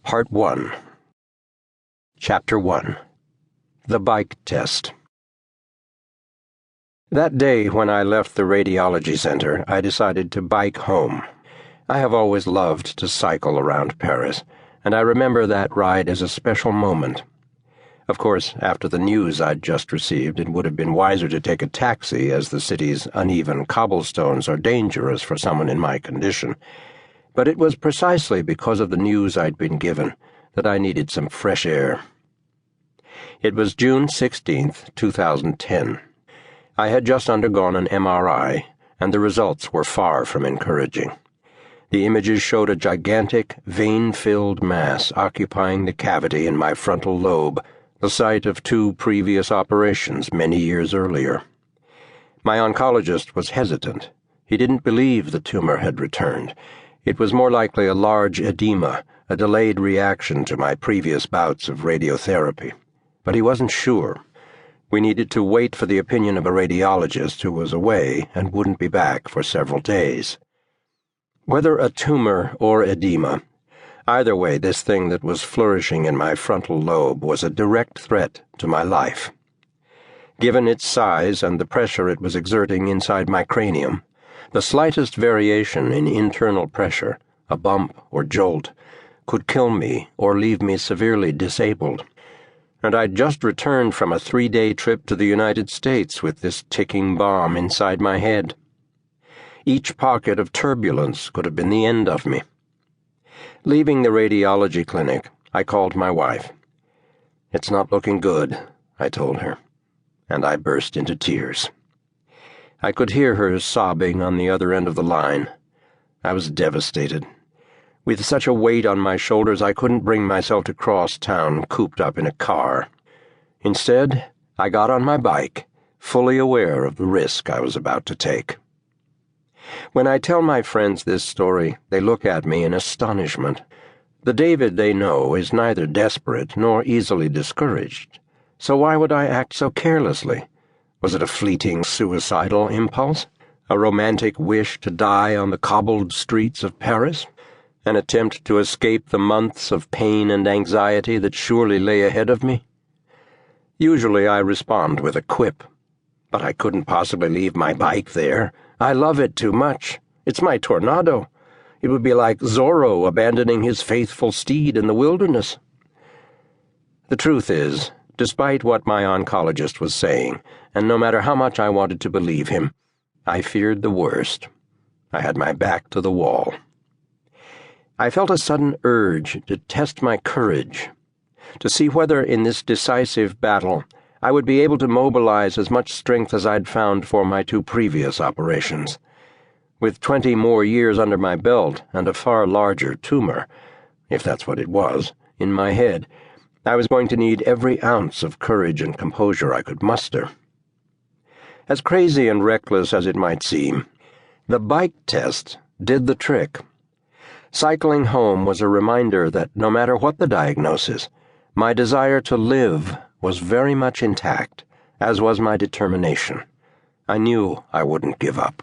Part 1. Chapter 1. The Bike Test. That day when I left the radiology center, I decided to bike home. I have always loved to cycle around Paris, and I remember that ride as a special moment. Of course, after the news I'd just received, it would have been wiser to take a taxi, as the city's uneven cobblestones are dangerous for someone in my condition. But it was precisely because of the news I'd been given that I needed some fresh air. It was June 16th, 2010. I had just undergone an MRI, and the results were far from encouraging. The images showed a gigantic, vein-filled mass occupying the cavity in my frontal lobe, the site of 2 previous operations many years earlier. My oncologist was hesitant. He didn't believe the tumor had returned. It was more likely a large edema, a delayed reaction to my previous bouts of radiotherapy. But he wasn't sure. We needed to wait for the opinion of a radiologist who was away and wouldn't be back for several days. Whether a tumor or edema, either way, this thing that was flourishing in my frontal lobe was a direct threat to my life. Given its size and the pressure it was exerting inside my cranium, the slightest variation in internal pressure, a bump or jolt, could kill me or leave me severely disabled. And I'd just returned from a 3-day trip to the United States with this ticking bomb inside my head. Each pocket of turbulence could have been the end of me. Leaving the radiology clinic, I called my wife. "It's not looking good," I told her, and I burst into tears. I could hear her sobbing on the other end of the line. I was devastated. With such a weight on my shoulders, I couldn't bring myself to cross town cooped up in a car. Instead, I got on my bike, fully aware of the risk I was about to take. When I tell my friends this story, they look at me in astonishment. The David they know is neither desperate nor easily discouraged. So why would I act so carelessly? Was it a fleeting suicidal impulse? A romantic wish to die on the cobbled streets of Paris? An attempt to escape the months of pain and anxiety that surely lay ahead of me? Usually I respond with a quip. But I couldn't possibly leave my bike there. I love it too much. It's my tornado. It would be like Zorro abandoning his faithful steed in the wilderness. The truth is, despite what my oncologist was saying, and no matter how much I wanted to believe him, I feared the worst. I had my back to the wall. I felt a sudden urge to test my courage, to see whether in this decisive battle I would be able to mobilize as much strength as I'd found for my 2 previous operations. With 20 more years under my belt and a far larger tumor, if that's what it was, in my head, I was going to need every ounce of courage and composure I could muster. As crazy and reckless as it might seem, the bike test did the trick. Cycling home was a reminder that no matter what the diagnosis, my desire to live was very much intact, as was my determination. I knew I wouldn't give up.